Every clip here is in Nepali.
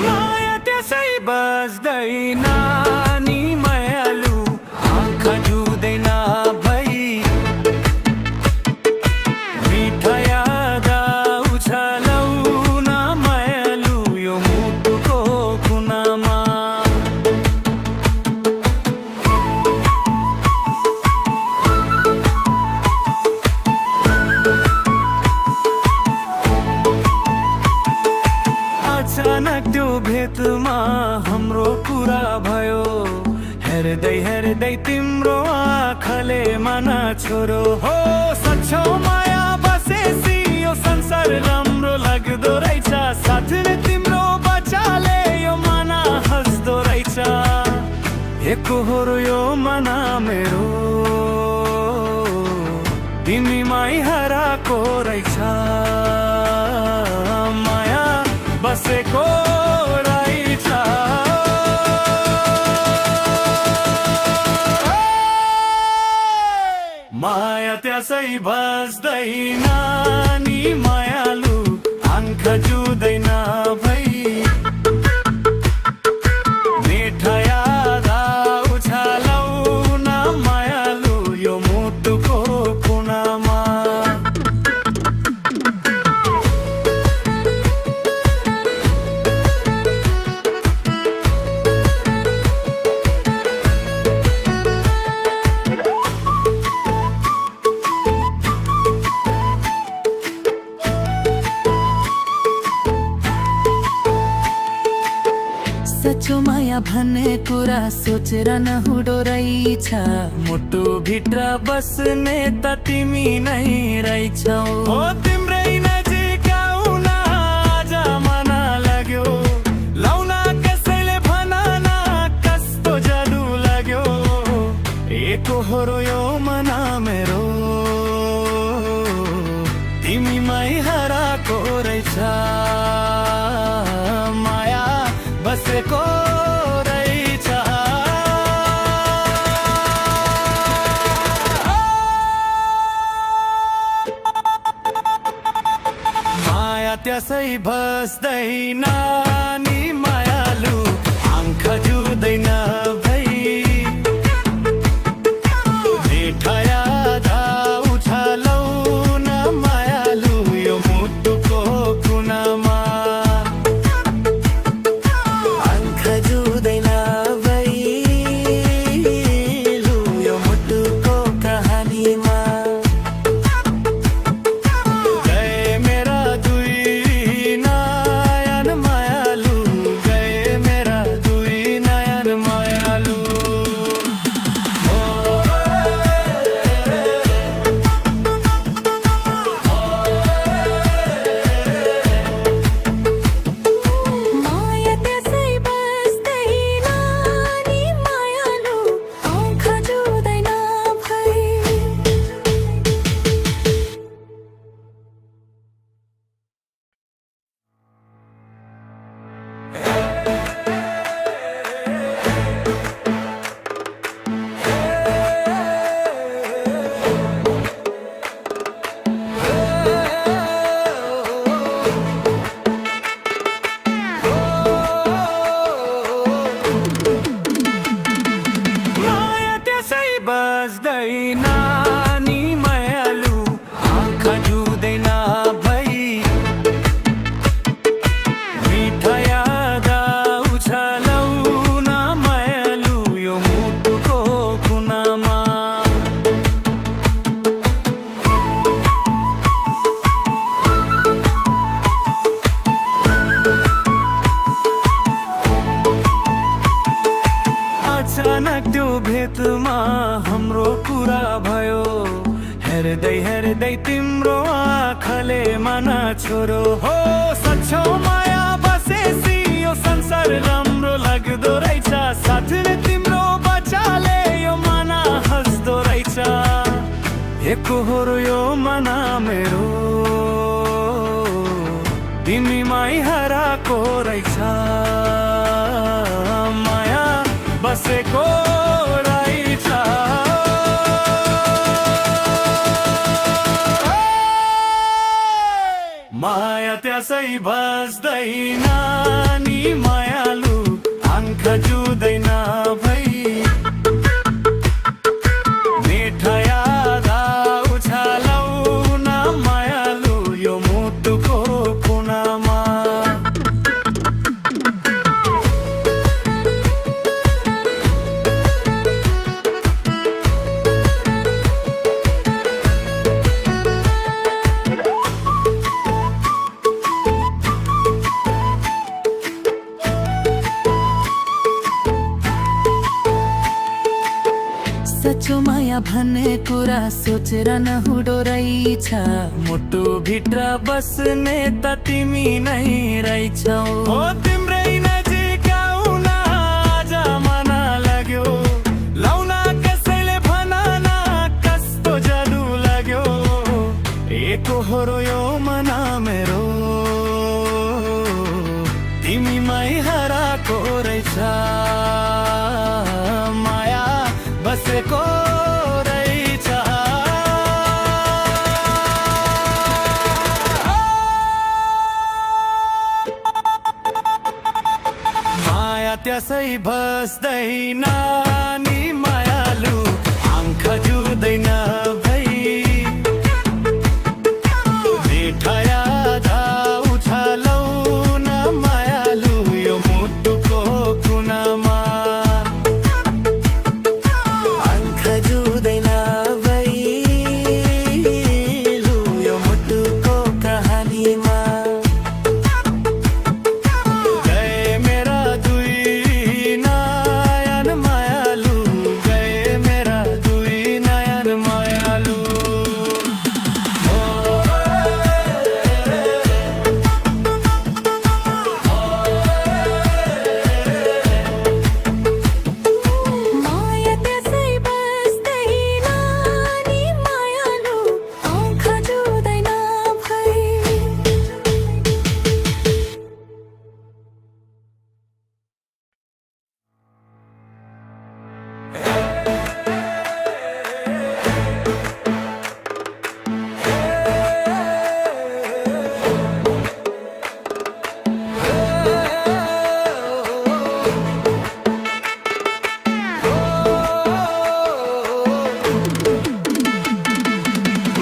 माया त्यसै बस्दैन नि मायालु आँखा जुँदैन भई मिठा याद उछालौन मायालु यो मुटुको कुनामा अचानक त्यो भेटमा हाम्रो कुरा भयो हेर्दै हेर्दै तिम्रो आँखाले माना छोरो हो सच्चो माया बसेसी यो संसार राम्रो लाग्दो रहेछ साथले तिम्रो बच्चाले यो मना हस्दो रहेछ एकहोरो यो मना मेरो तिमीमै हराएको रहेछ माया बसेको रहेछ माया त्यसै बस्दैन नि मायालु आँखा जुँदैन भई मिठा याद उछालौन मायालु यो मुटुको कुनामा सच्चो माया भन्ने कुरा सोचेर नहुँदो रहेछ मुटु भित्र बस्ने त तिमी नै रहेछौ हो तिम्रै नजिक आउन आज मन लाग्यो लाउन कसैले भन न कस्तो जादु लाग्यो एकहोरो यो मना मेरो तिमीमै हराएको रहेछ माया बसेको रहेछ माया त्यसै बस्दैन नि मायालु आँखा जुँदैन भई मिठा याद उछालौन मायालु यो मुटुको कुनामा बस्दैन नि मायालु आँखा जुँदैन भई मिठा याद उछालौन मायालु यो मुटुको कुनामा अचानक त्यो भेटमा हाम्रो कुरा भयो हेर्दै हेर्दै तिम्रो आँखाले माना छोरो हो सच्चो माया बसेसी यो संसार राम्रो लाग्दो रहेछ साथले तिम्रो बच्चाले यो मना हस्दो रहेछ एकहोरो यो मना मेरो तिमीमै हराएको रहेछ माया बसेको रहेछ त्यसै बस्दैन नि मायालु आँखा जुँदैन भई मिठा याद उछालौन मायालु यो मुटुको कुनामा सचो माया भन्ने कुरा सोचेर नहुँदो रहेछ मुटु भित्र बस्ने त तिमी नै रहेछौ हो तिम्रै नजिक आउन आज मन लाग्यो लाउन कसैले भन न कस्तो जादु लाग्यो एकहोरो यो मन मेरो तिमीमै हराएको रहेछ माया बसेको रहेछ माया त्यसै बस्दैन नि मायालु आँखा जुँदैन भई मिठा याद उछालौन मायालु यो मुटुको कुनामा आँखा जुँदैन भइलु यो मुटुको कहानीमा गए मेरा दुई नयन मायालु गए मेरा दुई नयन मायालु माया त्यसै बस्दैन नि मायालु आँखा जुँदैन भई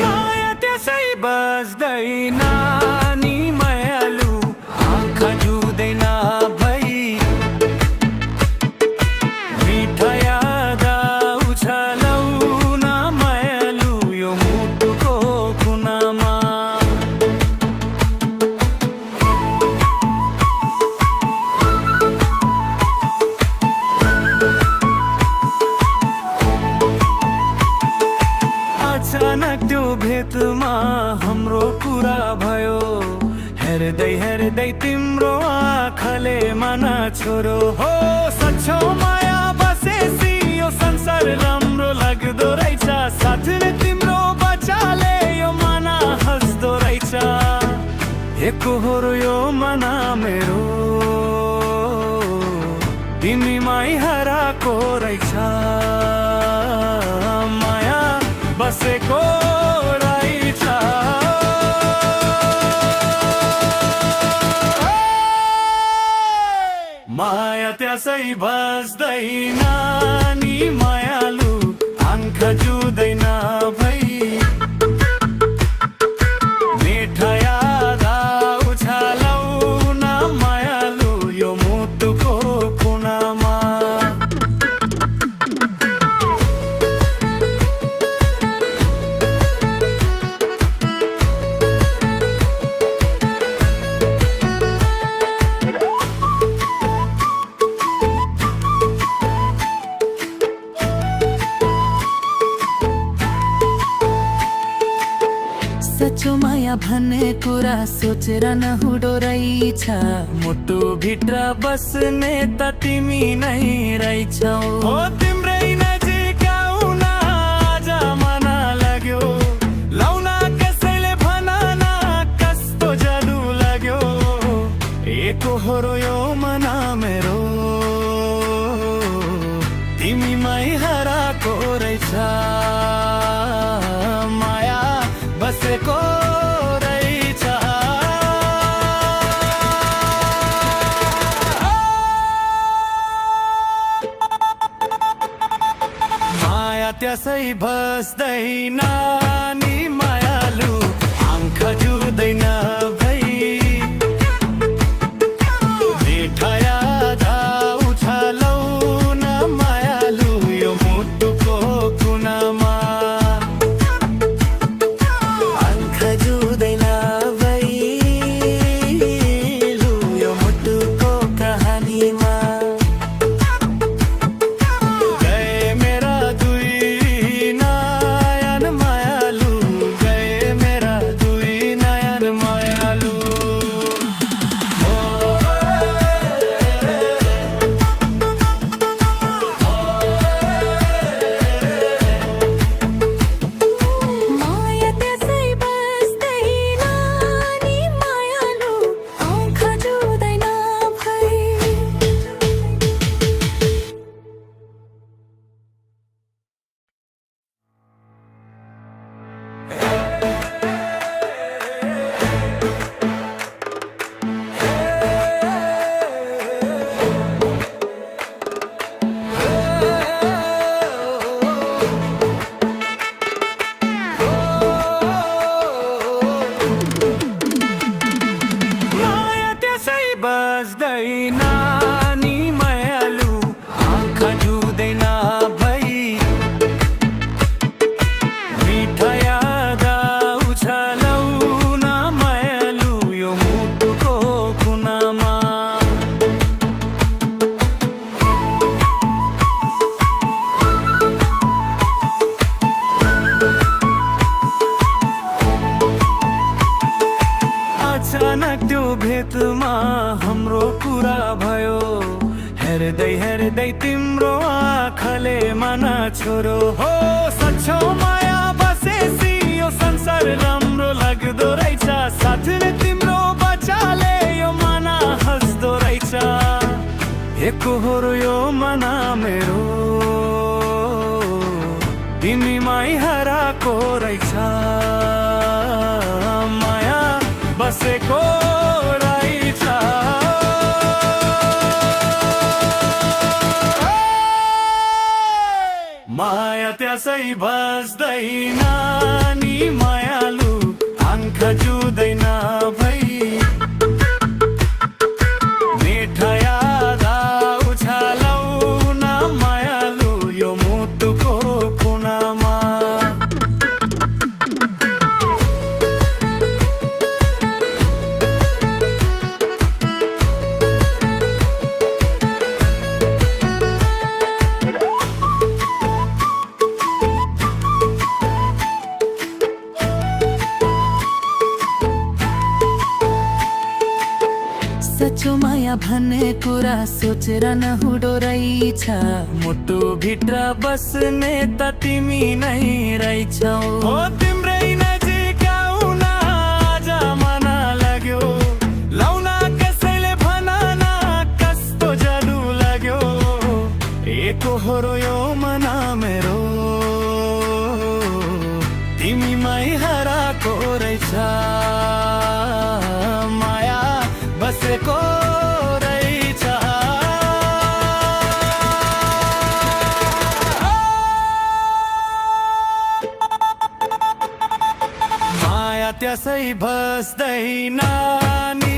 माया त्यसै बस्दैन नि मायालु आँखा जुँदैन भई मिठा याद उछालौन मायालु यो मुटुको कुनामा अचानक त्यो भेटमा हाम्रो कुरा भयो हेर्दै हेर्दै तिम्रो आँखाले मन छोरो हो सच्चो माया बसेसी यो संसार राम्रो लाग्दो रहेछ साथले तिम्रो बच्चाले यो मन हस्दो रहेछ एकहोरो यो मन मेरो तिमीमै हराएको रहेछ माया बसेको रहेछ माया त्यसै बस्दैन नि मायालु आँखा जुँदैन भई मिठा याद उछालौन मायालु यो मुटुको कुनामा सचो माया भन्ने कुरा सोचेर नहुँदो रहेछ मुटु भित्र बस्ने त तिमी नै रहेछौ हो तिम्रै नजिक आउन आज मन लाग्यो लाउन कसैले भन न कस्तो जादु लाग्यो एकहोरो यो मन मेरो तिमीमै हराएको रहेछ माया बसेको रहेछ त्यसै बस्दैन नि मायालु आँखा जुर्दैन भई मिठा याद आउँछ लौन मायालु यो मुटुको कुनामा आँखा जुर्दैन भई लु यो मुटुको कहानीमा बस्दैन नि मायालु आँखा जुर्दैन भई मिठा याद आउँछ लौन मायालु यो मुटुको कुनामा अचानक त्यो भेटमा हाम्रो कुरा भयो हेर्दै हेर्दै तिम्रो आँखाले माना छोरो हो सच्चो माया बसेसी यो संसार राम्रो लाग्दो रहेछ साथले तिम्रो बच्चाले यो मना हस्दो रहेछ एकहोरो यो मना मेरो तिमीमै हराएको रहेछ माया बसेको रहेछ माया त्यसै बस्दैन नि मायालु आँखा जुर्दैन भई मिठा याद आउँछ लौन मायालु यो मुटुको कुनामा सच्चो माया भन्ने कुरा सोचेर नहुँदो रहेछ मुटु भित्र बस्ने त तिमी नै रहेछौ हो तिम्रै नजिक आउन आज मन लाग्यो लाउन कसैले भन न कस्तो जादु लाग्यो एकहोरो यो मना मेरो तिमीमै हराएको रहेछ माया बसेको रहेछ माया त्यसै बस्दैन नि